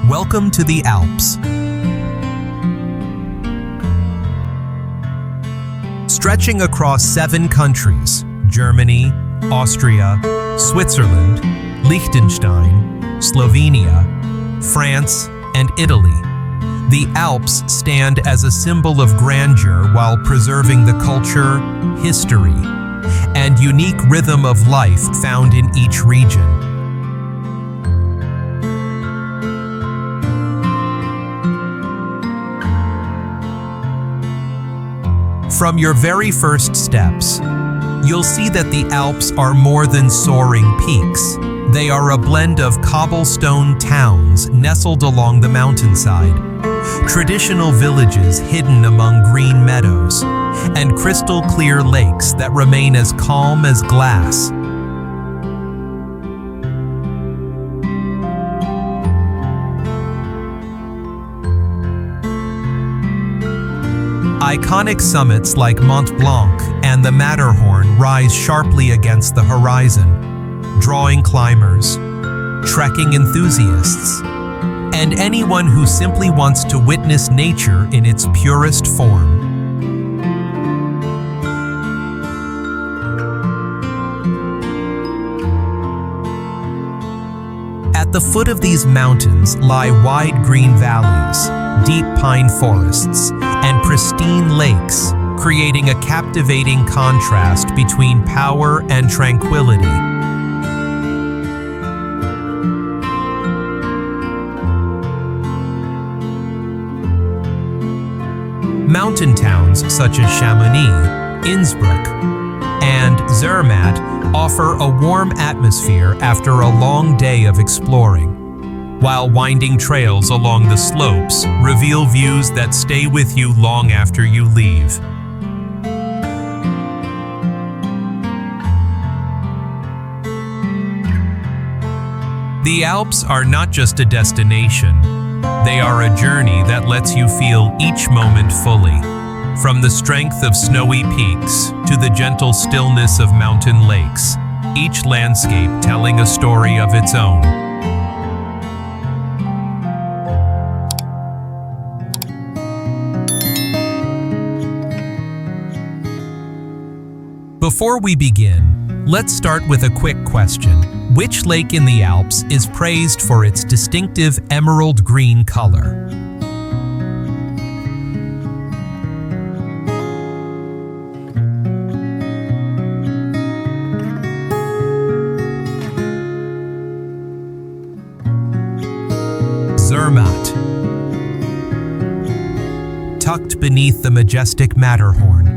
Welcome to the Alps. Stretching across 7 countries, Germany, Austria, Switzerland, Liechtenstein, Slovenia, France, and Italy, the Alps stand as a symbol of grandeur while preserving the culture, history, and unique rhythm of life found in each region. From your very first steps, you'll see that the Alps are more than soaring peaks. They are a blend of cobblestone towns nestled along the mountainside, traditional villages hidden among green meadows, and crystal-clear lakes that remain as calm as glass. Iconic summits like Mont Blanc and the Matterhorn rise sharply against the horizon, drawing climbers, trekking enthusiasts, and anyone who simply wants to witness nature in its purest form. At the foot of these mountains lie wide green valleys, deep pine forests, and pristine lakes, creating a captivating contrast between power and tranquility. Mountain towns such as Chamonix, Innsbruck, and Zermatt offer a warm atmosphere after a long day of exploring, while winding trails along the slopes reveal views that stay with you long after you leave. The Alps are not just a destination, they are a journey that lets you feel each moment fully. From the strength of snowy peaks to the gentle stillness of mountain lakes, each landscape telling a story of its own. Before we begin, let's start with a quick question. Which lake in the Alps is praised for its distinctive emerald green color? Zermatt. Tucked beneath the majestic Matterhorn,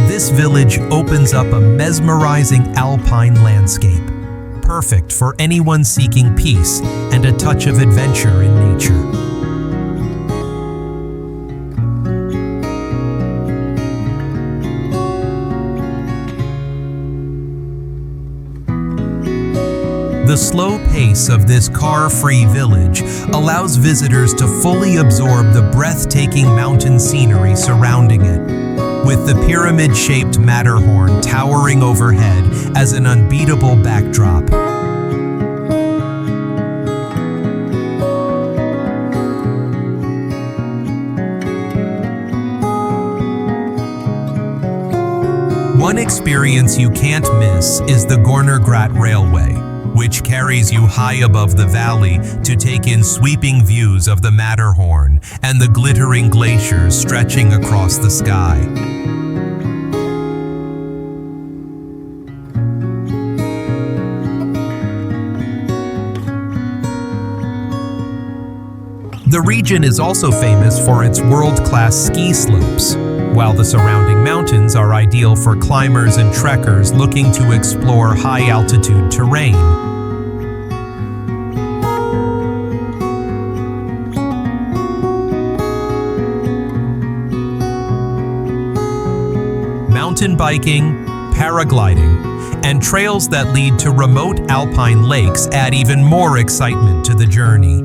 this village opens up a mesmerizing alpine landscape, perfect for anyone seeking peace and a touch of adventure in nature. The slow pace of this car-free village allows visitors to fully absorb the breathtaking mountain scenery surrounding it, with the pyramid-shaped Matterhorn towering overhead as an unbeatable backdrop. One experience you can't miss is the Gornergrat Railway, which carries you high above the valley to take in sweeping views of the Matterhorn and the glittering glaciers stretching across the sky. The region is also famous for its world-class ski slopes, while the surrounding mountains are ideal for climbers and trekkers looking to explore high-altitude terrain. Mountain biking, paragliding, and trails that lead to remote alpine lakes add even more excitement to the journey.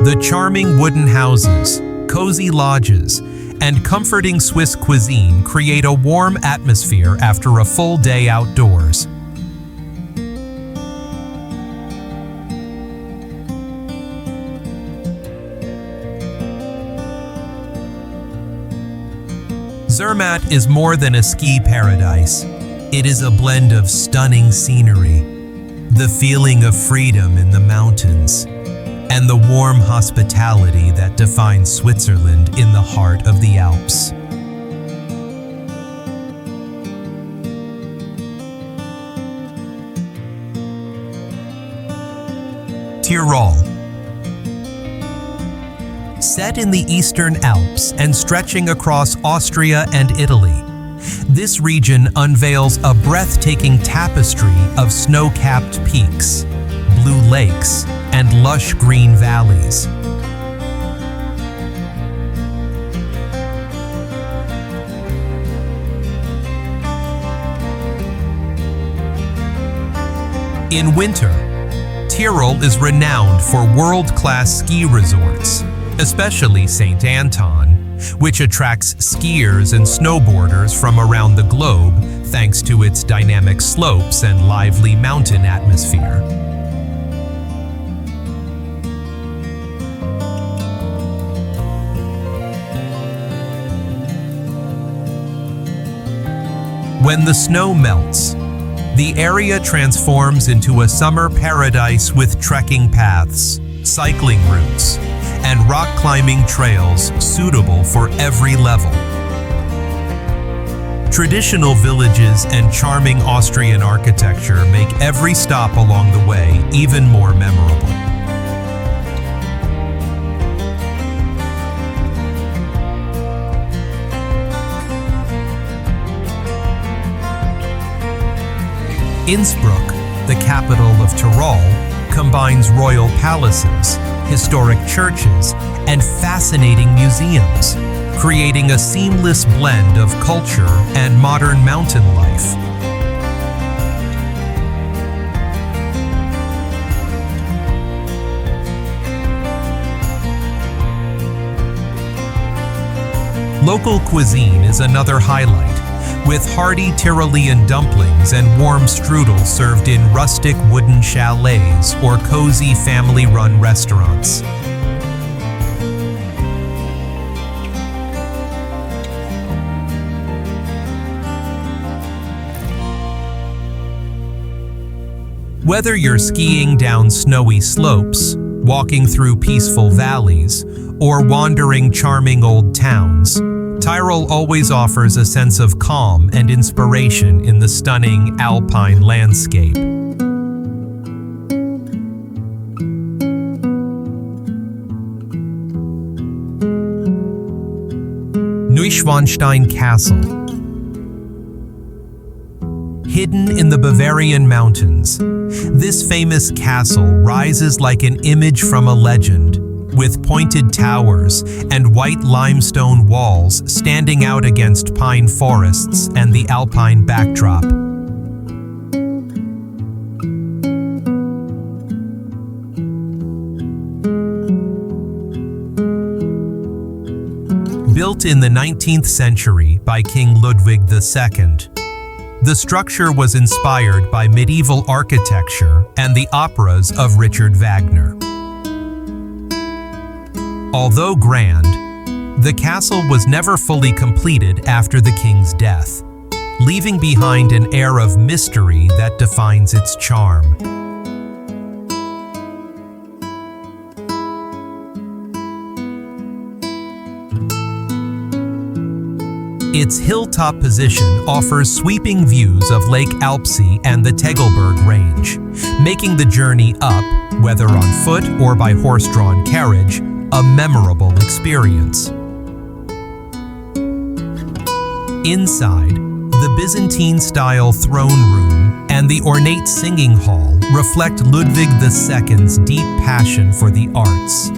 The charming wooden houses, cozy lodges, and comforting Swiss cuisine create a warm atmosphere after a full day outdoors. Zermatt is more than a ski paradise. It is a blend of stunning scenery, the feeling of freedom in the mountains, and the warm hospitality that defines Switzerland in the heart of the Alps. Tyrol. Set in the Eastern Alps and stretching across Austria and Italy, this region unveils a breathtaking tapestry of snow-capped peaks, blue lakes, and lush green valleys. In winter, Tyrol is renowned for world-class ski resorts, especially St. Anton, which attracts skiers and snowboarders from around the globe thanks to its dynamic slopes and lively mountain atmosphere. When the snow melts, the area transforms into a summer paradise with trekking paths, cycling routes, and rock climbing trails suitable for every level. Traditional villages and charming Austrian architecture make every stop along the way even more memorable. Innsbruck, the capital of Tyrol, combines royal palaces, historic churches, and fascinating museums, creating a seamless blend of culture and modern mountain life. Local cuisine is another highlight, with hearty Tyrolean dumplings and warm strudel served in rustic wooden chalets or cozy family-run restaurants. Whether you're skiing down snowy slopes, walking through peaceful valleys, or wandering charming old towns, Tyrol always offers a sense of calm and inspiration in the stunning Alpine landscape. Neuschwanstein Castle. Hidden in the Bavarian mountains, this famous castle rises like an image from a legend, with pointed towers and white limestone walls standing out against pine forests and the Alpine backdrop. Built in the 19th century by King Ludwig II, the structure was inspired by medieval architecture and the operas of Richard Wagner. Although grand, the castle was never fully completed after the king's death, leaving behind an air of mystery that defines its charm. Its hilltop position offers sweeping views of Lake Alpsee and the Tegelberg range, making the journey up, whether on foot or by horse-drawn carriage, a memorable experience. Inside, the Byzantine-style throne room and the ornate singing hall reflect Ludwig II's deep passion for the arts.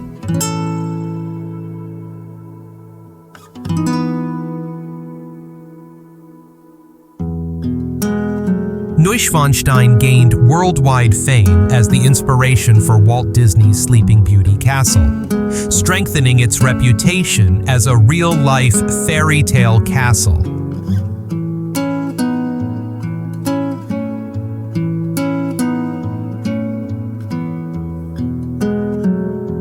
Neuschwanstein gained worldwide fame as the inspiration for Walt Disney's Sleeping Beauty castle, strengthening its reputation as a real-life fairy tale castle.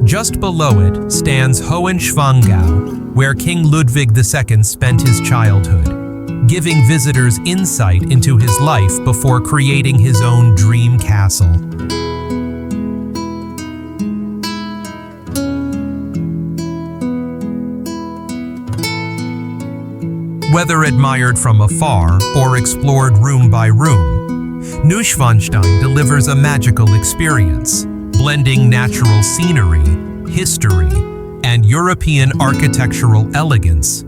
Just below it stands Hohenschwangau, where King Ludwig II spent his childhood, giving visitors insight into his life before creating his own dream castle. Whether admired from afar or explored room by room, Neuschwanstein delivers a magical experience, blending natural scenery, history, and European architectural elegance.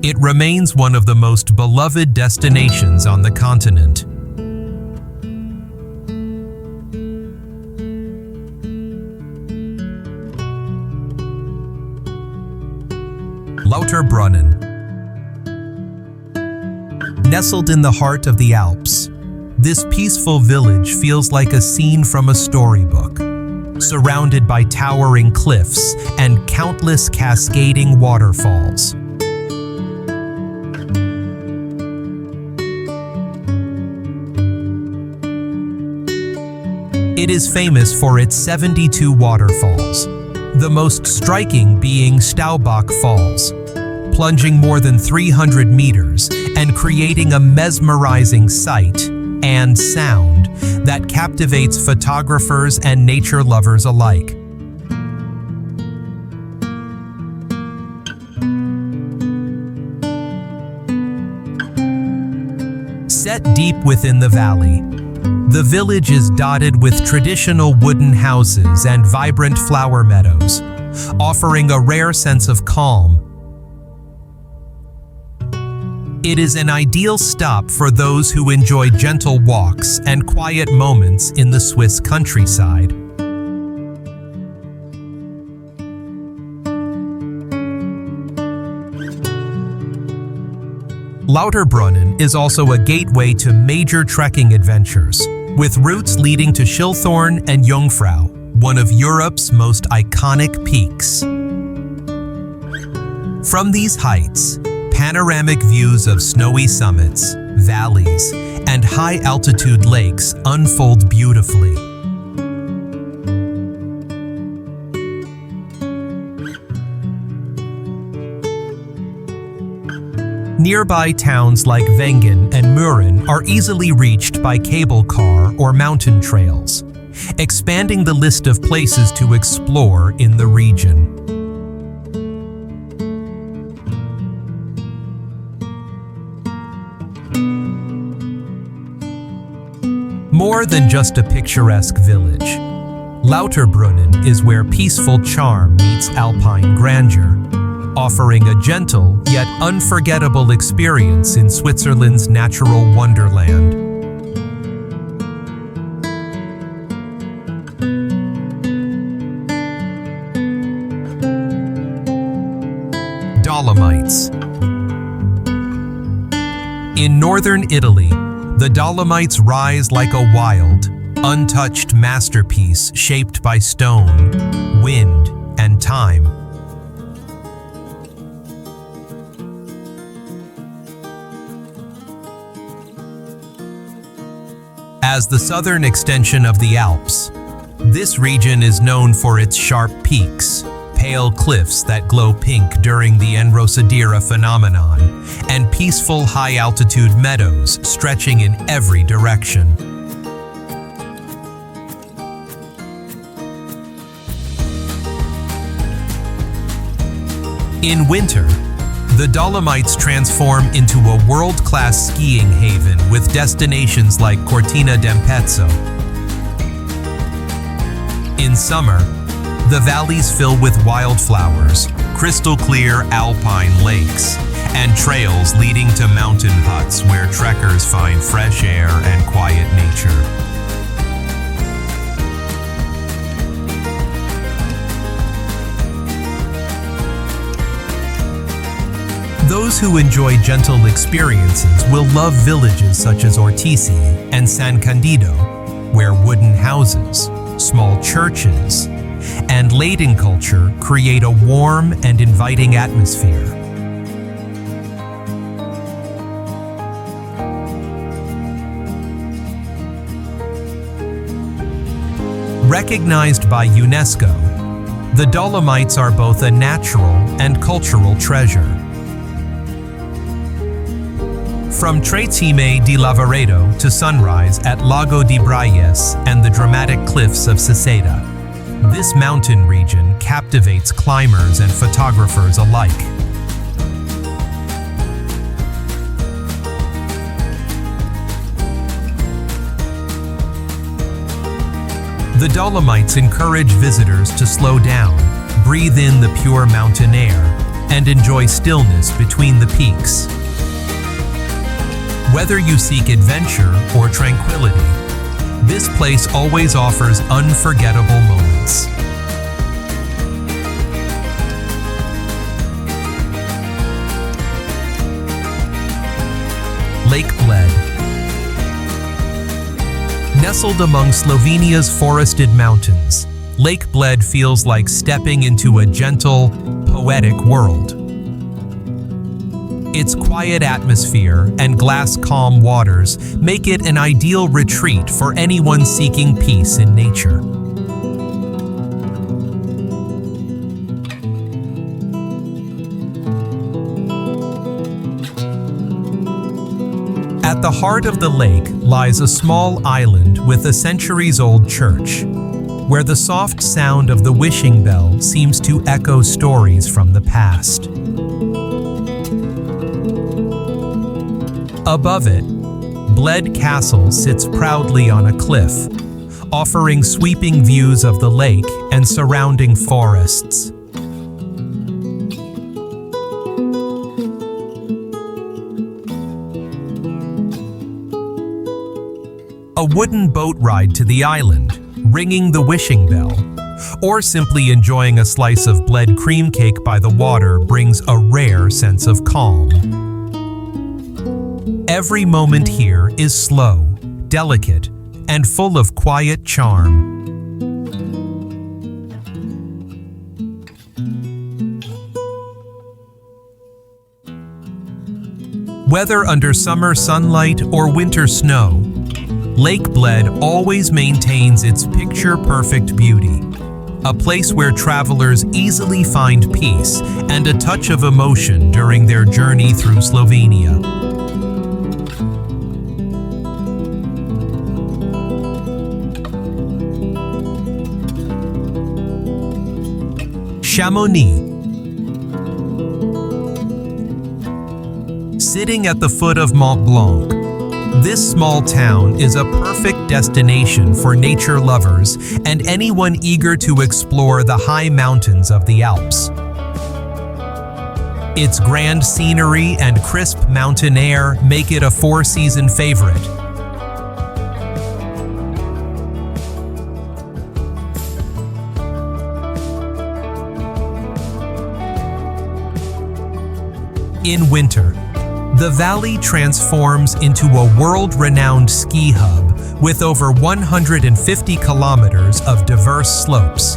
It remains one of the most beloved destinations on the continent. Lauterbrunnen. Nestled in the heart of the Alps, this peaceful village feels like a scene from a storybook, surrounded by towering cliffs and countless cascading waterfalls. It is famous for its 72 waterfalls, the most striking being Staubach Falls, plunging more than 300 meters and creating a mesmerizing sight and sound that captivates photographers and nature lovers alike. Set deep within the valley, the village is dotted with traditional wooden houses and vibrant flower meadows, offering a rare sense of calm. It is an ideal stop for those who enjoy gentle walks and quiet moments in the Swiss countryside. Lauterbrunnen is also a gateway to major trekking adventures, with routes leading to Schilthorn and Jungfrau, one of Europe's most iconic peaks. From these heights, panoramic views of snowy summits, valleys, and high-altitude lakes unfold beautifully. Nearby towns like Wengen and Murren are easily reached by cable car or mountain trails, expanding the list of places to explore in the region. More than just a picturesque village, Lauterbrunnen is where peaceful charm meets alpine grandeur, offering a gentle yet unforgettable experience in Switzerland's natural wonderland. Dolomites. In northern Italy, the Dolomites rise like a wild, untouched masterpiece shaped by stone, wind, and time. As the southern extension of the Alps, this region is known for its sharp peaks, pale cliffs that glow pink during the Enrosadera phenomenon, and peaceful high-altitude meadows stretching in every direction. In winter, the Dolomites transform into a world-class skiing haven with destinations like Cortina d'Ampezzo. In summer, the valleys fill with wildflowers, crystal-clear alpine lakes, and trails leading to mountain huts where trekkers find fresh air and quiet nature. Those who enjoy gentle experiences will love villages such as Ortisi and San Candido, where wooden houses, small churches, and Latin culture create a warm and inviting atmosphere. Recognized by UNESCO, The Dolomites are both a natural and cultural treasure. From Trecime di Lavaredo to sunrise at Lago di Braies and the dramatic cliffs of Siseda, this mountain region captivates climbers and photographers alike. The Dolomites encourage visitors to slow down, breathe in the pure mountain air, and enjoy stillness between the peaks. Whether you seek adventure or tranquility, this place always offers unforgettable moments. Lake Bled. Nestled among Slovenia's forested mountains, Lake Bled feels like stepping into a gentle, poetic world. Its quiet atmosphere and glass-calm waters make it an ideal retreat for anyone seeking peace in nature. At the heart of the lake lies a small island with a centuries-old church, where the soft sound of the wishing bell seems to echo stories from the past. Above it, Bled Castle sits proudly on a cliff, offering sweeping views of the lake and surrounding forests. A wooden boat ride to the island, ringing the wishing bell, or simply enjoying a slice of Bled cream cake by the water brings a rare sense of calm. Every moment here is slow, delicate, and full of quiet charm. Whether under summer sunlight or winter snow, Lake Bled always maintains its picture-perfect beauty, a place where travelers easily find peace and a touch of emotion during their journey through Slovenia. Chamonix. Sitting at the foot of Mont Blanc, this small town is a perfect destination for nature lovers and anyone eager to explore the high mountains of the Alps. Its grand scenery and crisp mountain air make it a four-season favorite. In winter, the valley transforms into a world-renowned ski hub with over 150 kilometers of diverse slopes.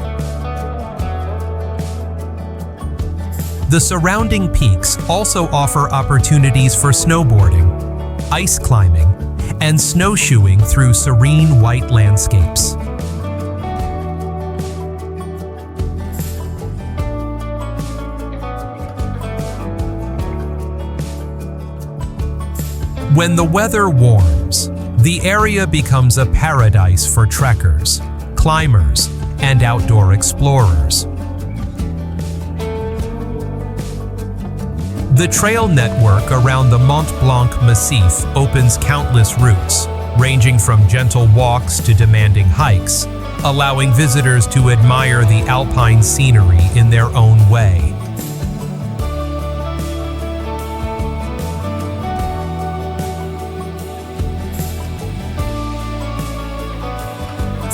The surrounding peaks also offer opportunities for snowboarding, ice climbing, and snowshoeing through serene white landscapes. When the weather warms, the area becomes a paradise for trekkers, climbers, and outdoor explorers. The trail network around the Mont Blanc Massif opens countless routes, ranging from gentle walks to demanding hikes, allowing visitors to admire the Alpine scenery in their own way.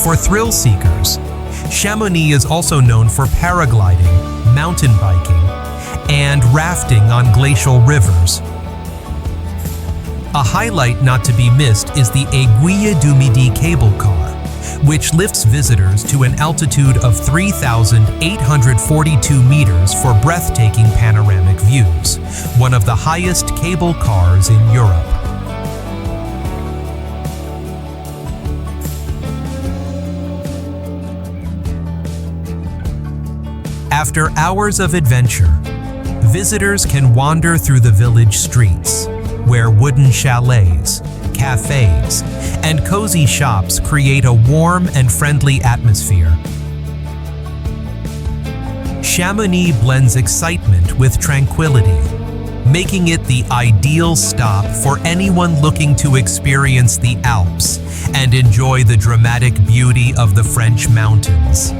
For thrill seekers, Chamonix is also known for paragliding, mountain biking, and rafting on glacial rivers. A highlight not to be missed is the Aiguille du Midi cable car, which lifts visitors to an altitude of 3,842 meters for breathtaking panoramic views, one of the highest cable cars in Europe. After hours of adventure, visitors can wander through the village streets, where wooden chalets, cafes, and cozy shops create a warm and friendly atmosphere. Chamonix blends excitement with tranquility, making it the ideal stop for anyone looking to experience the Alps and enjoy the dramatic beauty of the French mountains.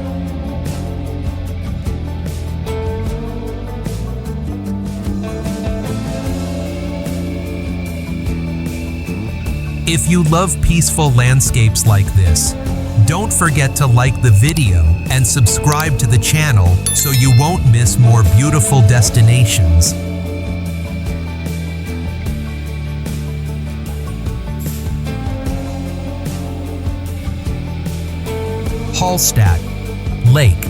If you love peaceful landscapes like this, don't forget to like the video and subscribe to the channel so you won't miss more beautiful destinations. Hallstatt Lake.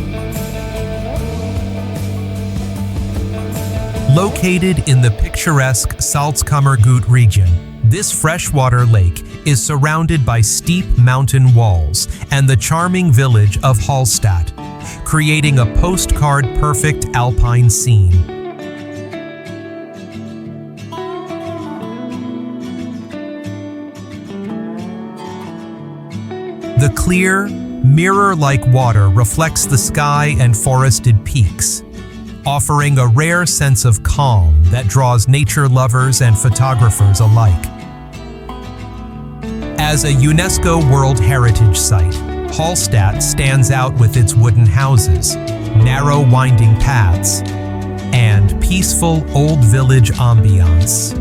Located in the picturesque Salzkammergut region, this freshwater lake is surrounded by steep mountain walls and the charming village of Hallstatt, creating a postcard-perfect alpine scene. The clear, mirror-like water reflects the sky and forested peaks, offering a rare sense of calm that draws nature lovers and photographers alike. As a UNESCO World Heritage Site, Hallstatt stands out with its wooden houses, narrow winding paths, and peaceful old village ambiance.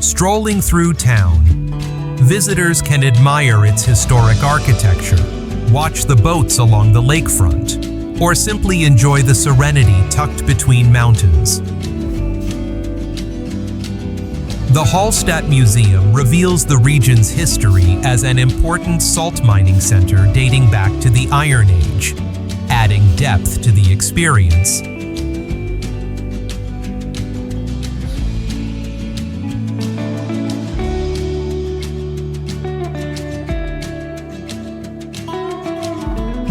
Strolling through town, visitors can admire its historic architecture, watch the boats along the lakefront, or simply enjoy the serenity tucked between mountains. The Hallstatt Museum reveals the region's history as an important salt mining center dating back to the Iron Age, adding depth to the experience.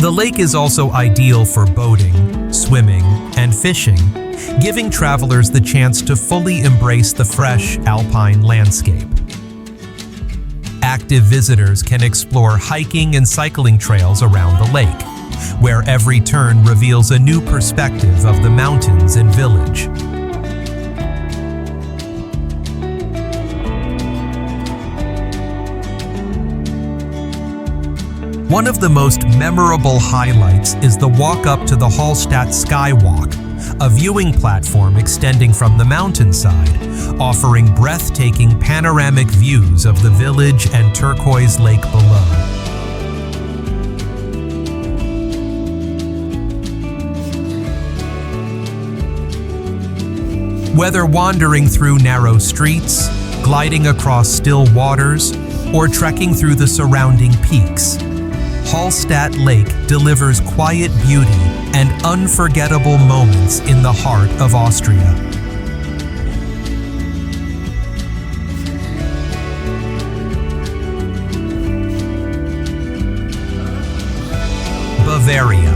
The lake is also ideal for boating, swimming, and fishing, giving travelers the chance to fully embrace the fresh alpine landscape. Active visitors can explore hiking and cycling trails around the lake, where every turn reveals a new perspective of the mountains and village. One of the most memorable highlights is the walk up to the Hallstatt Skywalk, a viewing platform extending from the mountainside, offering breathtaking panoramic views of the village and turquoise lake below. Whether wandering through narrow streets, gliding across still waters, or trekking through the surrounding peaks, Hallstatt Lake delivers quiet beauty and unforgettable moments in the heart of Austria. Bavaria.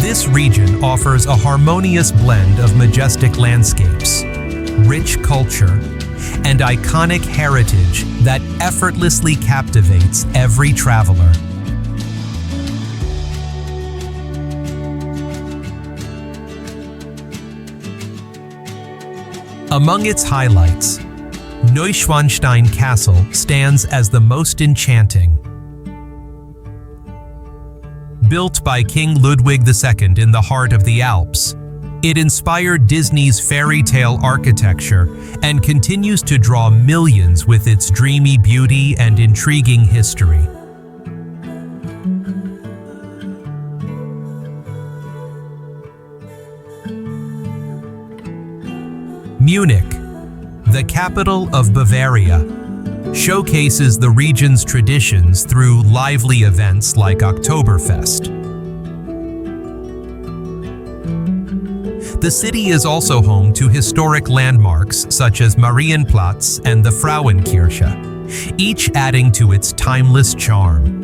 This region offers a harmonious blend of majestic landscapes, rich culture, and iconic heritage that effortlessly captivates every traveler. Among its highlights, Neuschwanstein Castle stands as the most enchanting. Built by King Ludwig II in the heart of the Alps, it inspired Disney's Fairytale architecture and continues to draw millions with its dreamy beauty and intriguing history. Munich, the capital of Bavaria, showcases the region's traditions through lively events like Oktoberfest. The city is also home to historic landmarks such as Marienplatz and the Frauenkirche, each adding to its timeless charm.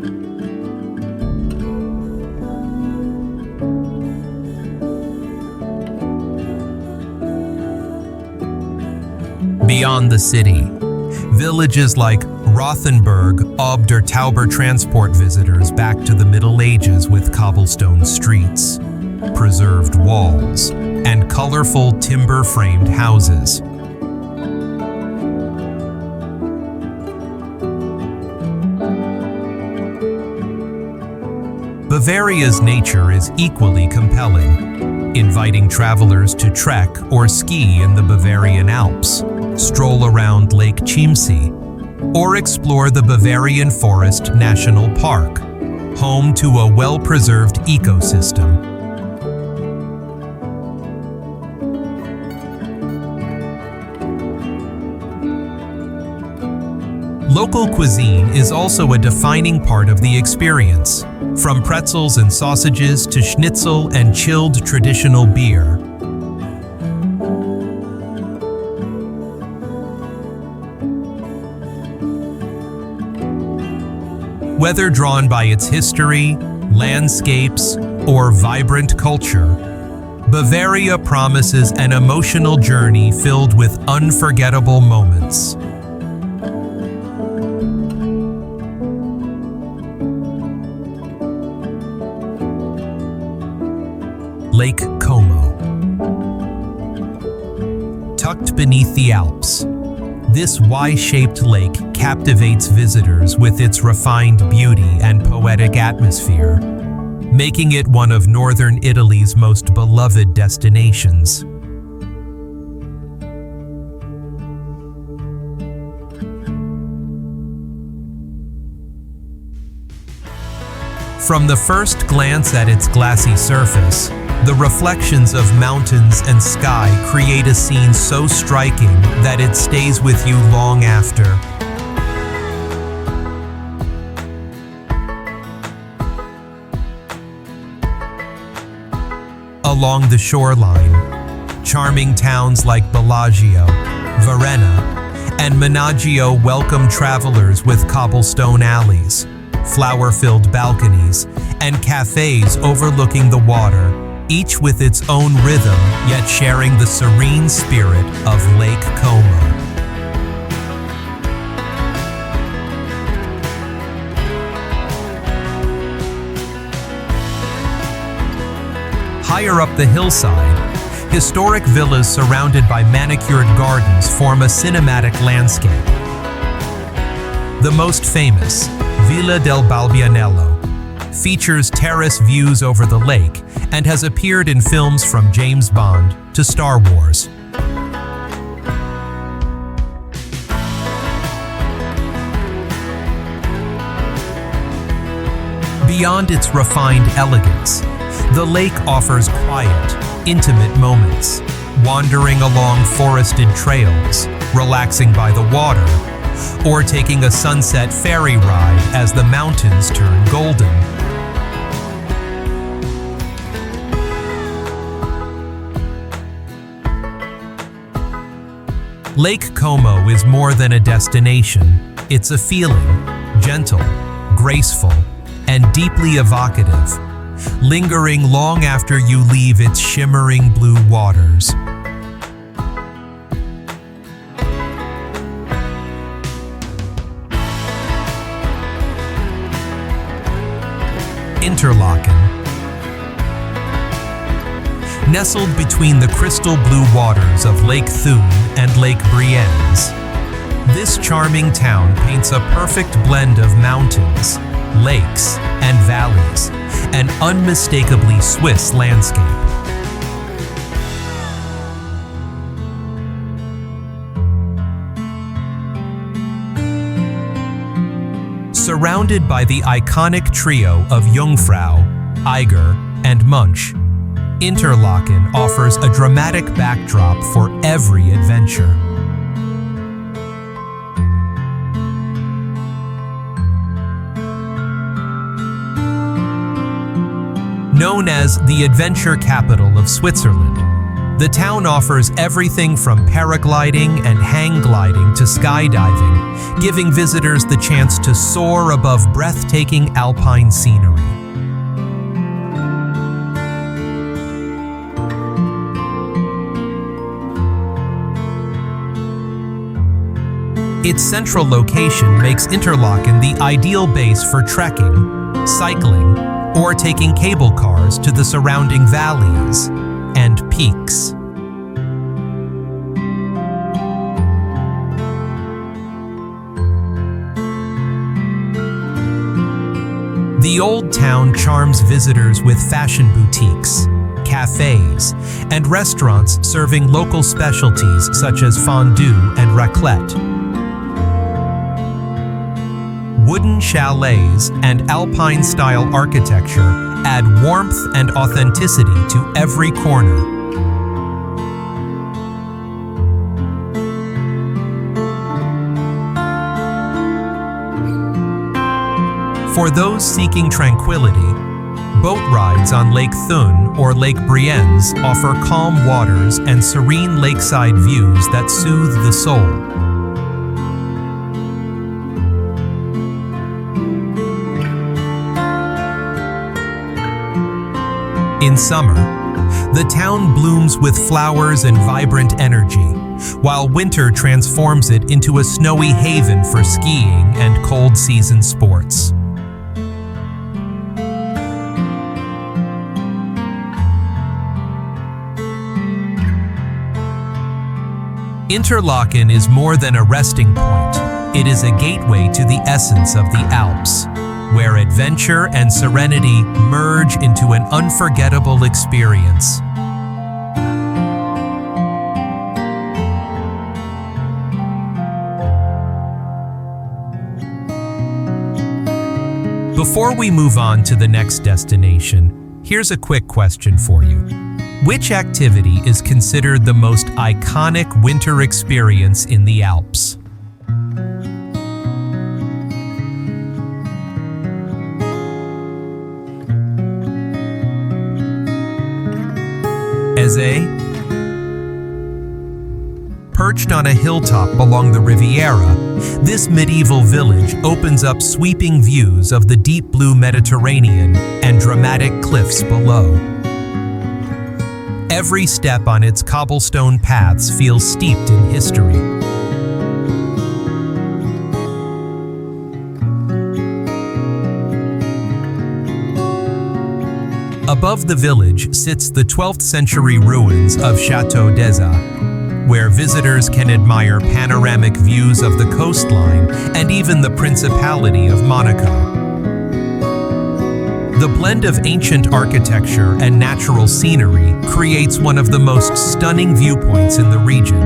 Beyond the city, villages like Rothenburg ob der Tauber transport visitors back to the Middle Ages with cobblestone streets, preserved walls, and colorful timber-framed houses. Bavaria's nature is equally compelling, inviting travelers to trek or ski in the Bavarian Alps, stroll around Lake Chiemsee, or explore the Bavarian Forest National Park, home to a well-preserved ecosystem. Local cuisine is also a defining part of the experience, from pretzels and sausages to schnitzel and chilled traditional beer. Whether drawn by its history, landscapes, or vibrant culture, Bavaria promises an emotional journey filled with unforgettable moments. Lake Como. Tucked beneath the Alps, this Y-shaped lake captivates visitors with its refined beauty and poetic atmosphere, making it one of northern Italy's most beloved destinations. From the first glance at its glassy surface, the reflections of mountains and sky create a scene so striking that it stays with you long after. Along the shoreline, charming towns like Bellagio, Varenna, and Menaggio welcome travelers with cobblestone alleys, flower-filled balconies, and cafes overlooking the water, each with its own rhythm, yet sharing the serene spirit of Lake Como. Higher up the hillside, historic villas surrounded by manicured gardens form a cinematic landscape. The most famous, Villa del Balbianello, features terrace views over the lake and has appeared in films from James Bond to Star Wars. Beyond its refined elegance, the lake offers quiet, intimate moments, wandering along forested trails, relaxing by the water, or taking a sunset ferry ride as the mountains turn golden. Lake Como is more than a destination. It's a feeling, gentle, graceful, and deeply evocative, lingering long after you leave its shimmering blue waters. Interlaken. Nestled between the crystal blue waters of Lake Thun and Lake Brienz, this charming town paints a perfect blend of mountains, lakes, and valleys, an unmistakably Swiss landscape. Surrounded by the iconic trio of Jungfrau, Eiger, and Munch, Interlaken offers a dramatic backdrop for every adventure. Known as the adventure capital of Switzerland, The town offers everything from paragliding and hang gliding to skydiving, giving visitors the chance to soar above breathtaking alpine scenery. Its central location makes Interlaken the ideal base for trekking, cycling, or taking cable cars to the surrounding valleys and peaks. The old town charms visitors with fashion boutiques, cafes, and restaurants serving local specialties such as fondue and raclette. Wooden chalets and Alpine-style architecture add warmth and authenticity to every corner. For those seeking tranquility, boat rides on Lake Thun or Lake Brienz offer calm waters and serene lakeside views that soothe the soul. In summer, the town blooms with flowers and vibrant energy, while winter transforms it into a snowy haven for skiing and cold season sports. Interlaken is more than a resting point. It is a gateway to the essence of the Alps, where adventure and serenity merge into an unforgettable experience. Before we move on to the next destination, here's a quick question for you. Which activity is considered the most iconic winter experience in the Alps? Perched on a hilltop along the Riviera, this medieval village opens up sweeping views of the deep blue Mediterranean and dramatic cliffs below. Every step on its cobblestone paths feels steeped in history. Above the village sits the 12th century ruins of Chateau d'Eza, where visitors can admire panoramic views of the coastline and even the Principality of Monaco. The blend of ancient architecture and natural scenery creates one of the most stunning viewpoints in the region.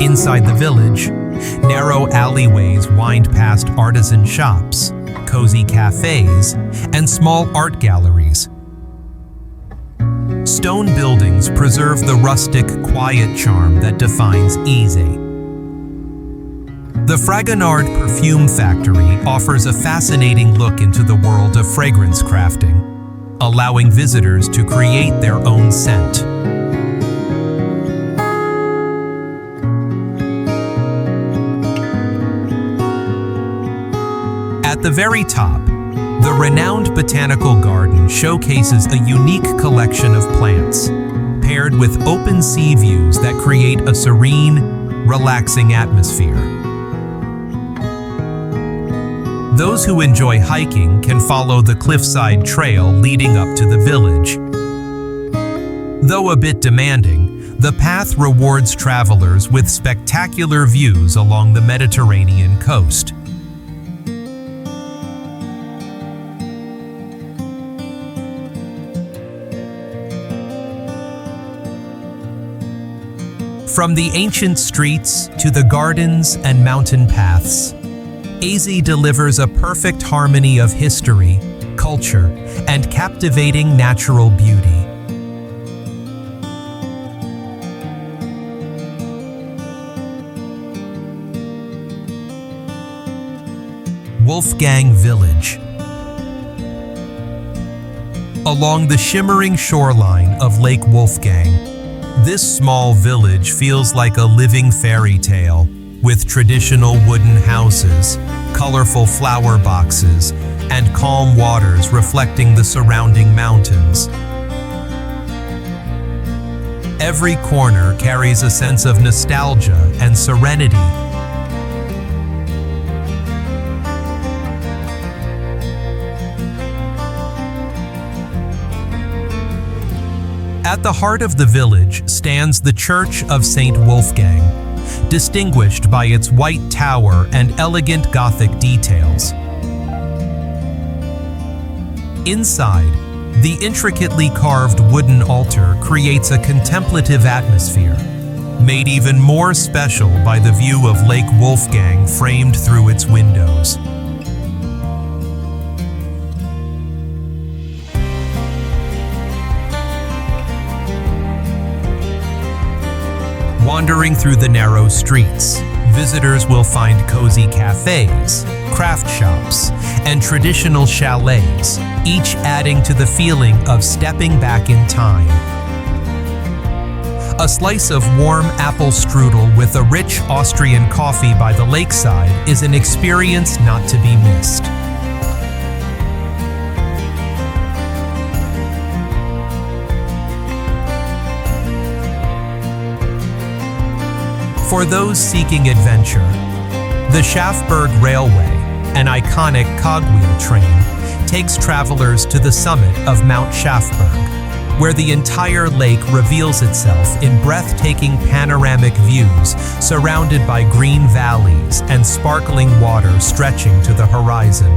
Inside the village, narrow alleyways wind past artisan shops, cozy cafes, and small art galleries. Stone buildings preserve the rustic, quiet charm that defines Ise. The Fragonard Perfume Factory offers a fascinating look into the world of fragrance crafting, allowing visitors to create their own scent. At the very top, the renowned botanical garden showcases a unique collection of plants, paired with open sea views that create a serene, relaxing atmosphere. Those who enjoy hiking can follow the cliffside trail leading up to the village. Though a bit demanding, the path rewards travelers with spectacular views along the Mediterranean coast. From the ancient streets to the gardens and mountain paths, Ise delivers a perfect harmony of history, culture, and captivating natural beauty. Wolfgang Village. Along the shimmering shoreline of Lake Wolfgang, this small village feels like a living fairy tale, with traditional wooden houses, colorful flower boxes, and calm waters reflecting the surrounding mountains. Every corner carries a sense of nostalgia and serenity. At the heart of the village stands the Church of St. Wolfgang, distinguished by its white tower and elegant Gothic details. Inside, the intricately carved wooden altar creates a contemplative atmosphere, made even more special by the view of Lake Wolfgang framed through its windows. Wandering through the narrow streets, visitors will find cozy cafes, craft shops, and traditional chalets, each adding to the feeling of stepping back in time. A slice of warm apple strudel with a rich Austrian coffee by the lakeside is an experience not to be missed. For those seeking adventure, the Schafberg Railway, an iconic cogwheel train, takes travelers to the summit of Mount Schafberg, where the entire lake reveals itself in breathtaking panoramic views surrounded by green valleys and sparkling water stretching to the horizon.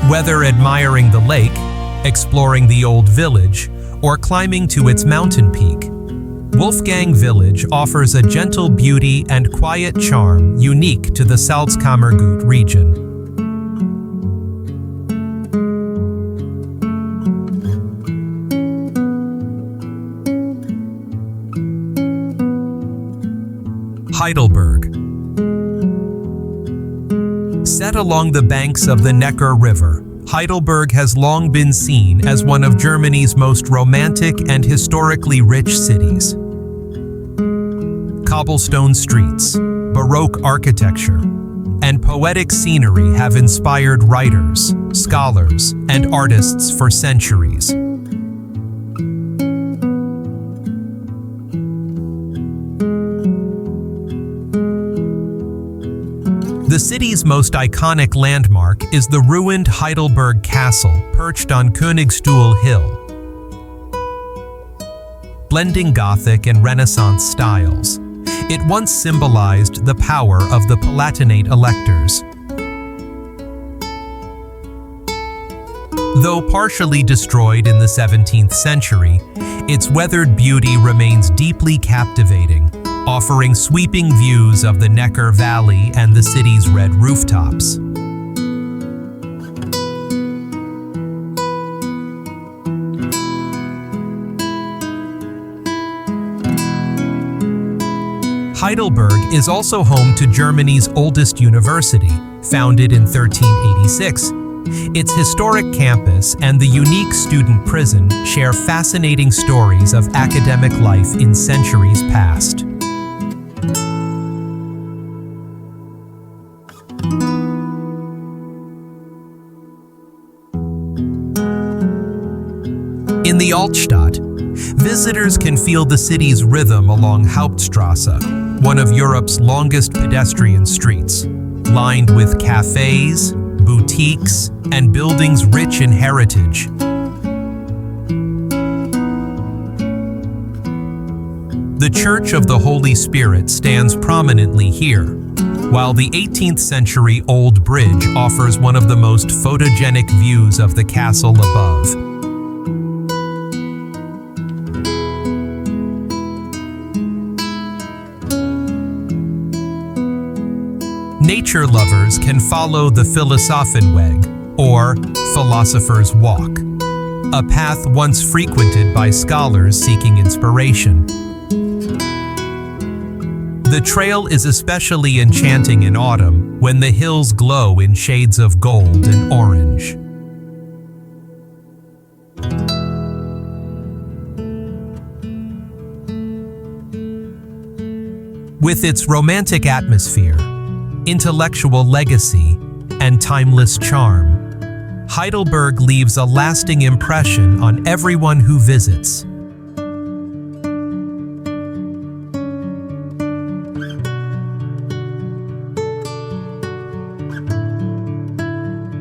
Whether admiring the lake, exploring the old village, or climbing to its mountain peak, Wolfgang Village offers a gentle beauty and quiet charm unique to the Salzkammergut region. Heidelberg. Set along the banks of the Neckar River, Heidelberg has long been seen as one of Germany's most romantic and historically rich cities. Cobblestone streets, Baroque architecture, and poetic scenery have inspired writers, scholars, and artists for centuries. The city's most iconic landmark is the ruined Heidelberg Castle, perched on Königstuhl Hill. Blending Gothic and Renaissance styles, it once symbolized the power of the Palatinate electors. Though partially destroyed in the 17th century, its weathered beauty remains deeply captivating, offering sweeping views of the Neckar Valley and the city's red rooftops. Heidelberg is also home to Germany's oldest university, founded in 1386. Its historic campus and the unique student prison share fascinating stories of academic life in centuries past. In the Altstadt, visitors can feel the city's rhythm along Hauptstrasse, one of Europe's longest pedestrian streets, lined with cafes, boutiques, and buildings rich in heritage. The Church of the Holy Spirit stands prominently here, while the 18th century old bridge offers one of the most photogenic views of the castle above. Nature lovers can follow the Philosophenweg, or Philosopher's Walk, a path once frequented by scholars seeking inspiration. The trail is especially enchanting in autumn when the hills glow in shades of gold and orange. With its romantic atmosphere, intellectual legacy, and timeless charm, Heidelberg leaves a lasting impression on everyone who visits.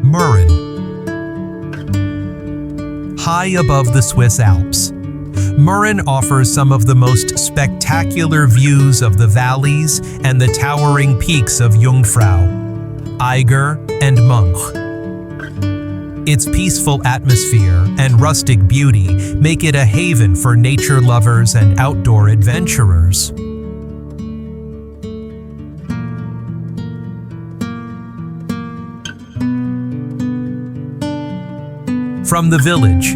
Murren. High above the Swiss Alps, Murren offers some of the most spectacular views of the valleys and the towering peaks of Jungfrau, Eiger, and Munch. Its peaceful atmosphere and rustic beauty make it a haven for nature lovers and outdoor adventurers. From the village,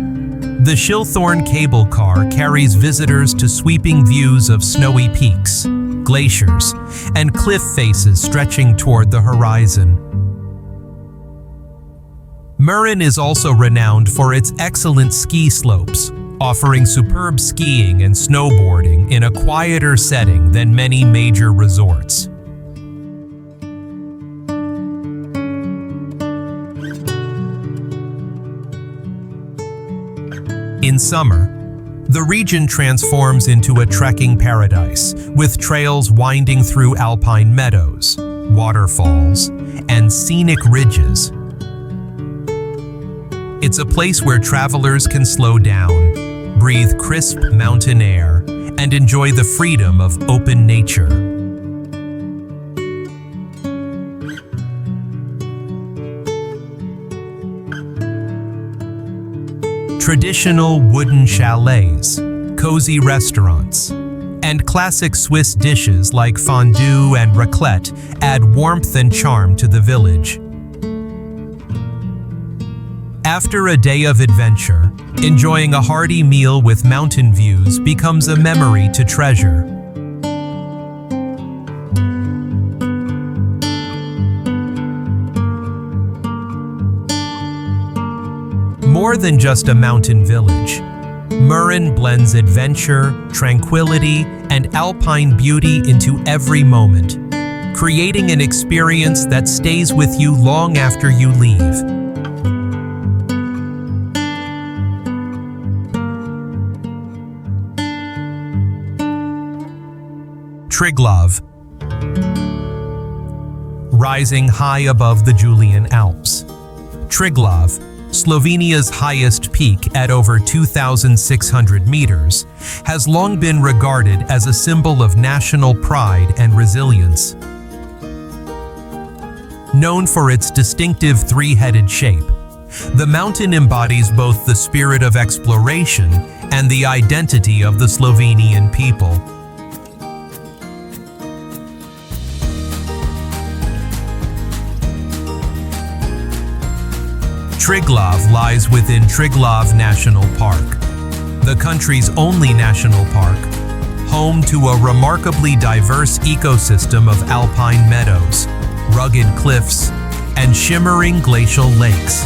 the Schilthorn cable car carries visitors to sweeping views of snowy peaks, glaciers, and cliff faces stretching toward the horizon. Murren is also renowned for its excellent ski slopes, offering superb skiing and snowboarding in a quieter setting than many major resorts. In summer, the region transforms into a trekking paradise, with trails winding through alpine meadows, waterfalls, and scenic ridges. It's a place where travelers can slow down, breathe crisp mountain air, and enjoy the freedom of open nature. Traditional wooden chalets, cozy restaurants, and classic Swiss dishes like fondue and raclette add warmth and charm to the village. After a day of adventure, enjoying a hearty meal with mountain views becomes a memory to treasure. More than just a mountain village, Murren blends adventure, tranquility, and alpine beauty into every moment, creating an experience that stays with you long after you leave. Triglav. Rising high above the Julian Alps, Triglav, Slovenia's highest peak at over 2,600 meters, has long been regarded as a symbol of national pride and resilience. Known for its distinctive three-headed shape, the mountain embodies both the spirit of exploration and the identity of the Slovenian people. Triglav lies within Triglav National Park, the country's only national park, home to a remarkably diverse ecosystem of alpine meadows, rugged cliffs, and shimmering glacial lakes.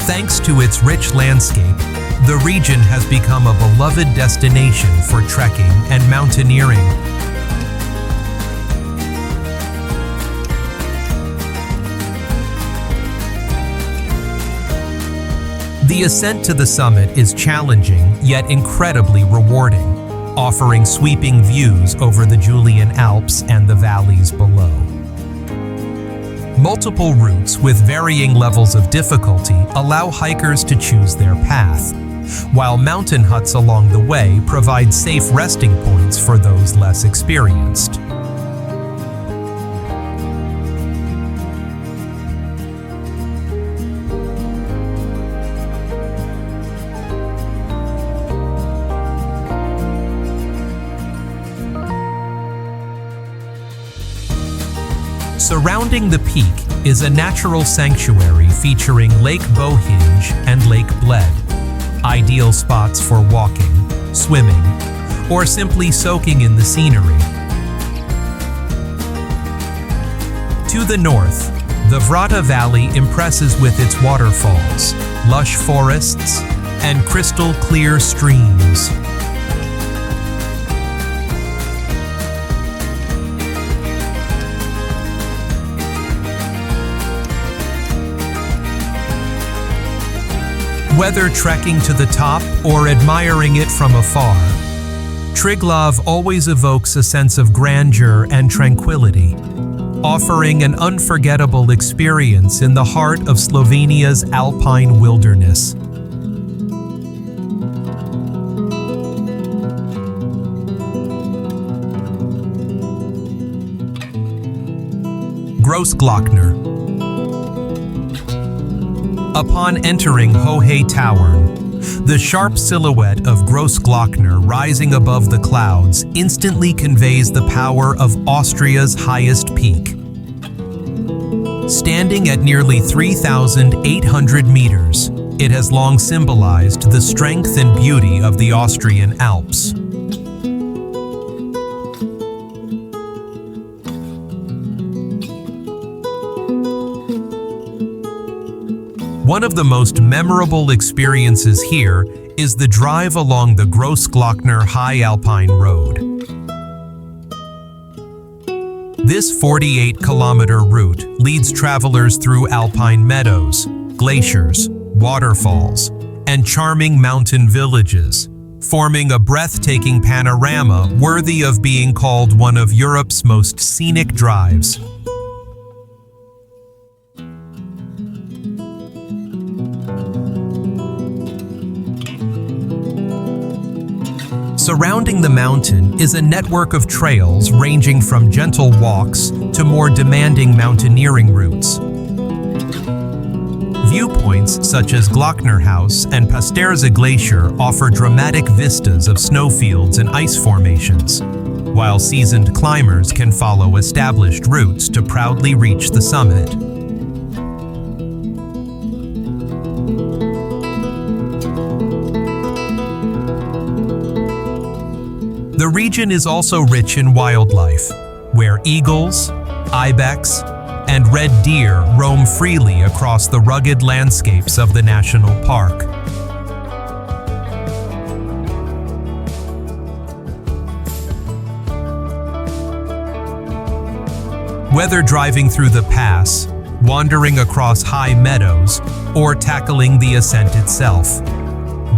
Thanks to its rich landscape, the region has become a beloved destination for trekking and mountaineering. The ascent to the summit is challenging yet incredibly rewarding, offering sweeping views over the Julian Alps and the valleys below. Multiple routes with varying levels of difficulty allow hikers to choose their path, while mountain huts along the way provide safe resting points for those less experienced. Surrounding the peak is a natural sanctuary featuring Lake Bohinj and Lake Bled, ideal spots for walking, swimming, or simply soaking in the scenery. To the north, the Vrata Valley impresses with its waterfalls, lush forests, and crystal-clear streams. Whether trekking to the top or admiring it from afar, Triglav always evokes a sense of grandeur and tranquility, offering an unforgettable experience in the heart of Slovenia's alpine wilderness. Großglockner. Upon entering Hohe Tauern, the sharp silhouette of Großglockner rising above the clouds instantly conveys the power of Austria's highest peak. Standing at nearly 3,800 meters, it has long symbolized the strength and beauty of the Austrian Alps. One of the most memorable experiences here is the drive along the Großglockner High Alpine Road. This 48-kilometer route leads travelers through alpine meadows, glaciers, waterfalls, and charming mountain villages, forming a breathtaking panorama worthy of being called one of Europe's most scenic drives. Surrounding the mountain is a network of trails ranging from gentle walks to more demanding mountaineering routes. Viewpoints such as Glockner House and Pasterze Glacier offer dramatic vistas of snowfields and ice formations, while seasoned climbers can follow established routes to proudly reach the summit. The region is also rich in wildlife, where eagles, ibex, and red deer roam freely across the rugged landscapes of the national park. Whether driving through the pass, wandering across high meadows, or tackling the ascent itself,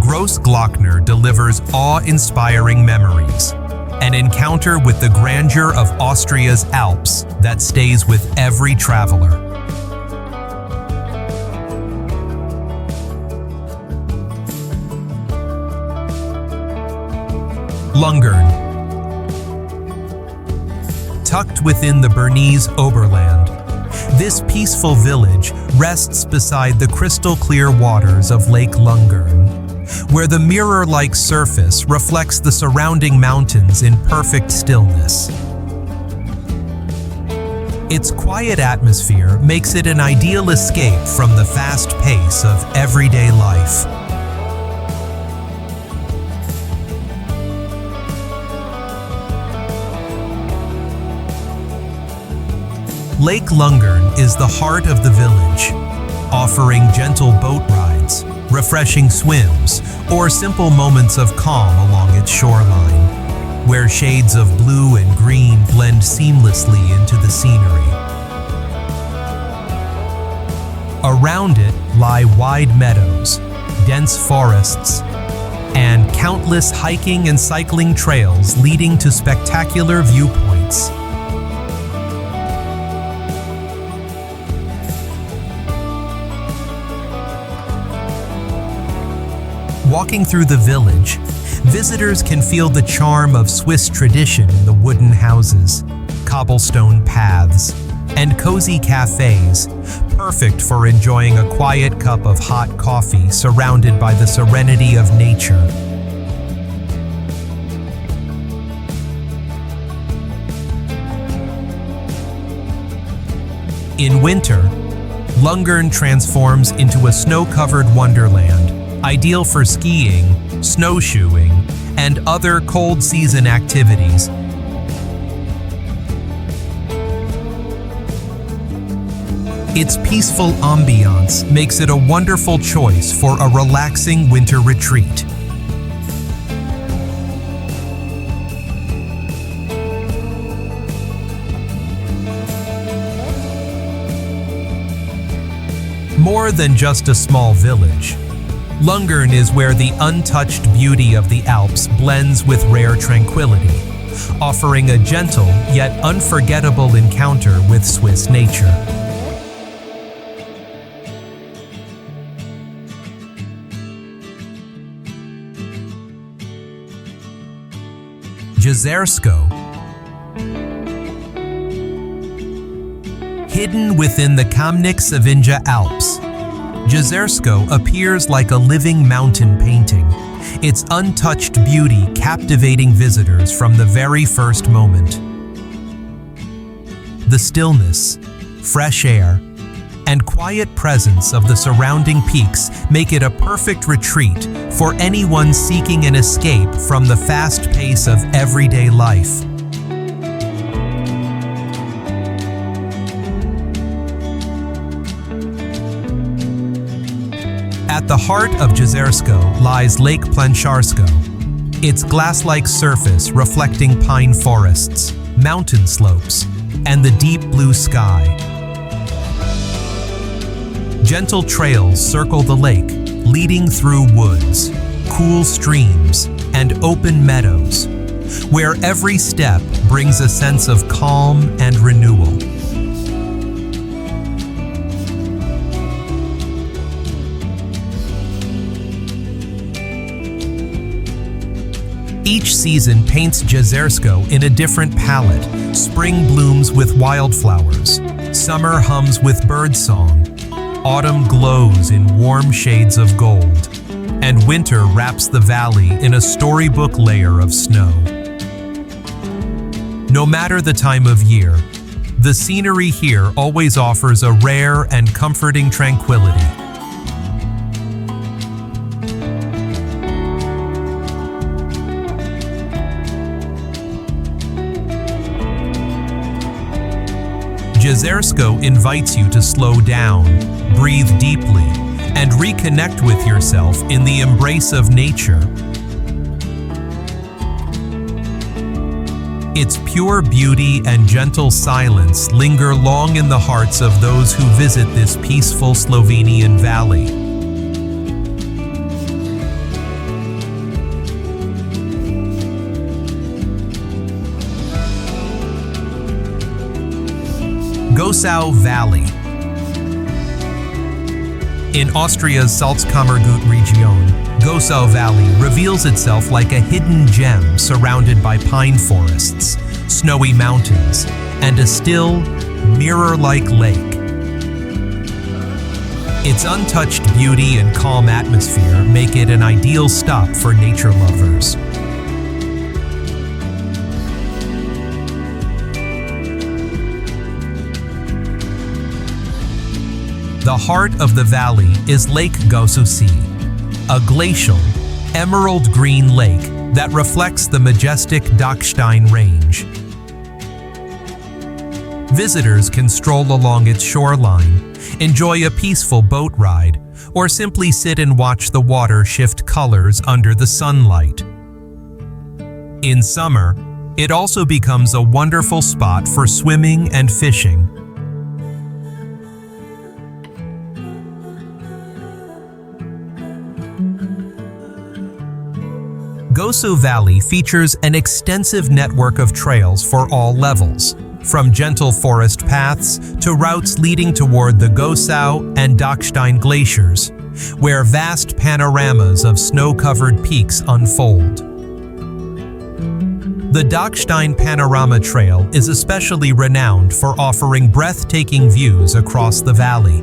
Großglockner delivers awe-inspiring memories, an encounter with the grandeur of Austria's Alps that stays with every traveler. Lungern. Tucked within the Bernese Oberland, this peaceful village rests beside the crystal-clear waters of Lake Lungern, where the mirror-like surface reflects the surrounding mountains in perfect stillness. Its quiet atmosphere makes it an ideal escape from the fast pace of everyday life. Lake Lungern is the heart of the village, offering gentle boat rides, refreshing swims, or simple moments of calm along its shoreline, where shades of blue and green blend seamlessly into the scenery. Around it lie wide meadows, dense forests, and countless hiking and cycling trails leading to spectacular viewpoints. Walking through the village, visitors can feel the charm of Swiss tradition in the wooden houses, cobblestone paths, and cozy cafes, perfect for enjoying a quiet cup of hot coffee surrounded by the serenity of nature. In winter, Lungern transforms into a snow-covered wonderland, ideal for skiing, snowshoeing, and other cold-season activities. Its peaceful ambiance makes it a wonderful choice for a relaxing winter retreat. More than just a small village, Lungern is where the untouched beauty of the Alps blends with rare tranquility, offering a gentle yet unforgettable encounter with Swiss nature. Jezersko. Hidden within the Chamonix Alps, Jezersko appears like a living mountain painting, its untouched beauty captivating visitors from the very first moment. The stillness, fresh air, and quiet presence of the surrounding peaks make it a perfect retreat for anyone seeking an escape from the fast pace of everyday life. At the heart of Jezersko lies Lake Plancharsko, its glass-like surface reflecting pine forests, mountain slopes, and the deep blue sky. Gentle trails circle the lake, leading through woods, cool streams, and open meadows, where every step brings a sense of calm and renewal. Each season paints Jezersko in a different palette. Spring blooms with wildflowers, summer hums with birdsong, autumn glows in warm shades of gold, and winter wraps the valley in a storybook layer of snow. No matter the time of year, the scenery here always offers a rare and comforting tranquility. Jezersko invites you to slow down, breathe deeply, and reconnect with yourself in the embrace of nature. Its pure beauty and gentle silence linger long in the hearts of those who visit this peaceful Slovenian valley. Gosau Valley. In Austria's Salzkammergut region, Gosau Valley reveals itself like a hidden gem surrounded by pine forests, snowy mountains, and a still, mirror-like lake. Its untouched beauty and calm atmosphere make it an ideal stop for nature lovers. The heart of the valley is Lake Gosau, a glacial, emerald green lake that reflects the majestic Dachstein range. Visitors can stroll along its shoreline, enjoy a peaceful boat ride, or simply sit and watch the water shift colors under the sunlight. In summer, it also becomes a wonderful spot for swimming and fishing. Gosau Valley features an extensive network of trails for all levels, from gentle forest paths to routes leading toward the Gosau and Dachstein glaciers, where vast panoramas of snow-covered peaks unfold. The Dachstein Panorama Trail is especially renowned for offering breathtaking views across the valley.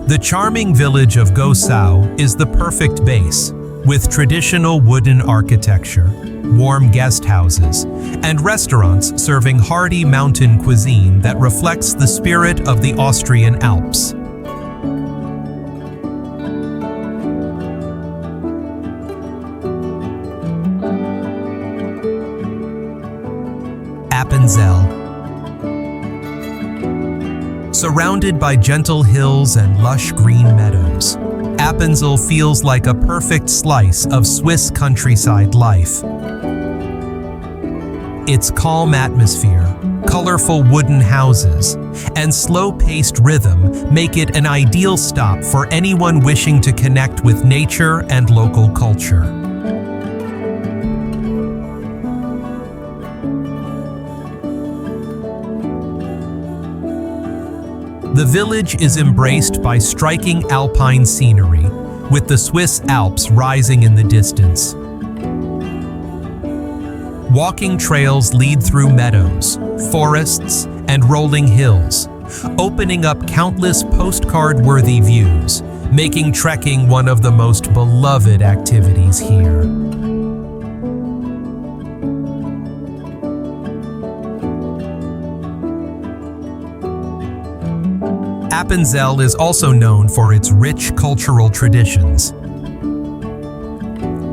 The charming village of Gosau is the perfect base, with traditional wooden architecture, warm guest houses, and restaurants serving hearty mountain cuisine that reflects the spirit of the Austrian Alps. Appenzell. Surrounded by gentle hills and lush green meadows, Appenzell feels like a perfect slice of Swiss countryside life. Its calm atmosphere, colorful wooden houses, and slow-paced rhythm make it an ideal stop for anyone wishing to connect with nature and local culture. The village is embraced by striking alpine scenery, with the Swiss Alps rising in the distance. Walking trails lead through meadows, forests, and rolling hills, opening up countless postcard-worthy views, making trekking one of the most beloved activities here. Appenzell is also known for its rich cultural traditions.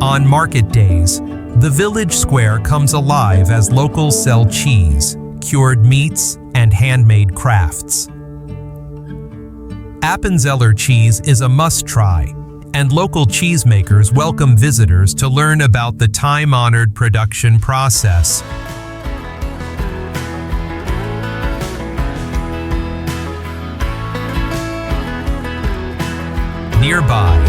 On market days, the village square comes alive as locals sell cheese, cured meats, and handmade crafts. Appenzeller cheese is a must-try, and local cheesemakers welcome visitors to learn about the time-honored production process. Nearby,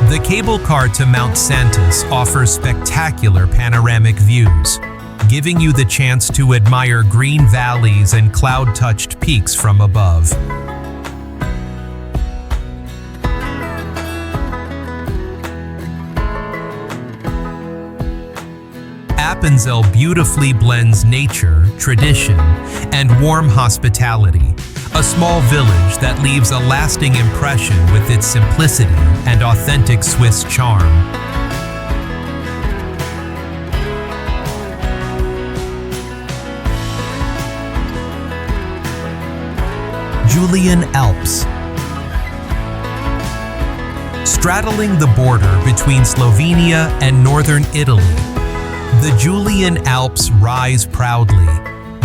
the cable car to Mount Santos offers spectacular panoramic views, giving you the chance to admire green valleys and cloud-touched peaks from above. Appenzell beautifully blends nature, tradition, and warm hospitality. A small village that leaves a lasting impression with its simplicity and authentic Swiss charm. Julian Alps. Straddling the border between Slovenia and northern Italy, the Julian Alps rise proudly,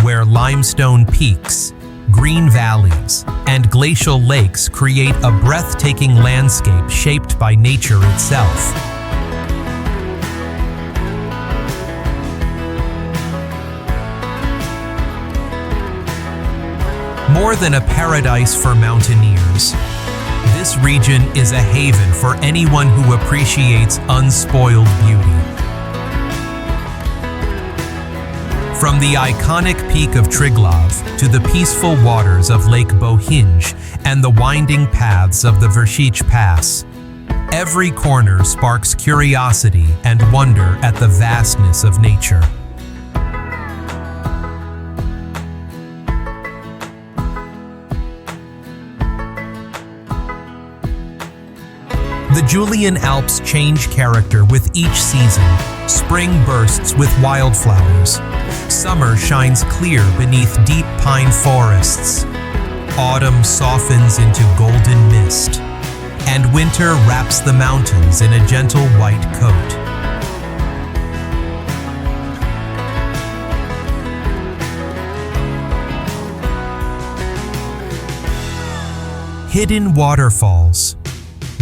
where limestone peaks, green valleys, and glacial lakes create a breathtaking landscape shaped by nature itself. More than a paradise for mountaineers, this region is a haven for anyone who appreciates unspoiled beauty. From the iconic peak of Triglav to the peaceful waters of Lake Bohinj and the winding paths of the Verschiech Pass, every corner sparks curiosity and wonder at the vastness of nature. The Julian Alps change character with each season. Spring bursts with wildflowers. Summer shines clear beneath deep pine forests. Autumn softens into golden mist. And winter wraps the mountains in a gentle white coat. Hidden waterfalls,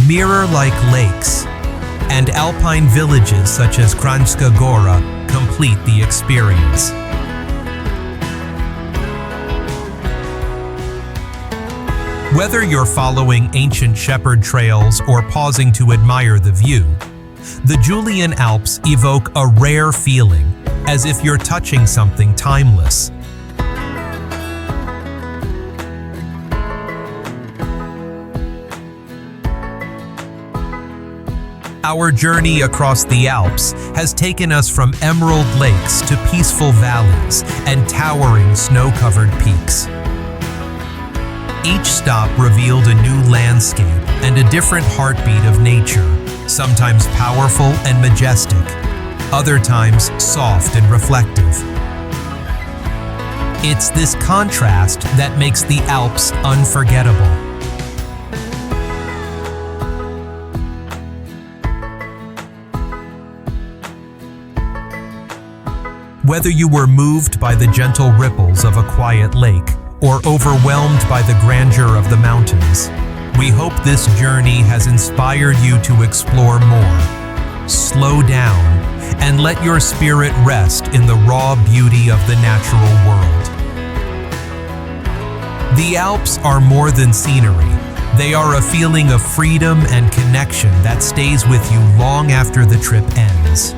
mirror-like lakes, and alpine villages such as Kranjska Gora complete the experience. Whether you're following ancient shepherd trails or pausing to admire the view, the Julian Alps evoke a rare feeling, as if you're touching something timeless. Our journey across the Alps has taken us from emerald lakes to peaceful valleys and towering snow-covered peaks. Each stop revealed a new landscape and a different heartbeat of nature, sometimes powerful and majestic, other times soft and reflective. It's this contrast that makes the Alps unforgettable. Whether you were moved by the gentle ripples of a quiet lake or overwhelmed by the grandeur of the mountains, we hope this journey has inspired you to explore more. Slow down and let your spirit rest in the raw beauty of the natural world. The Alps are more than scenery. They are a feeling of freedom and connection that stays with you long after the trip ends.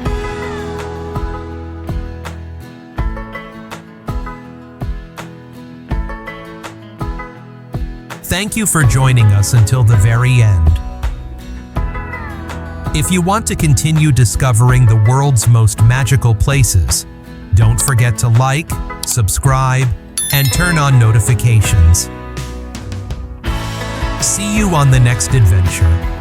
Thank you for joining us until the very end. If you want to continue discovering the world's most magical places, don't forget to like, subscribe, and turn on notifications. See you on the next adventure.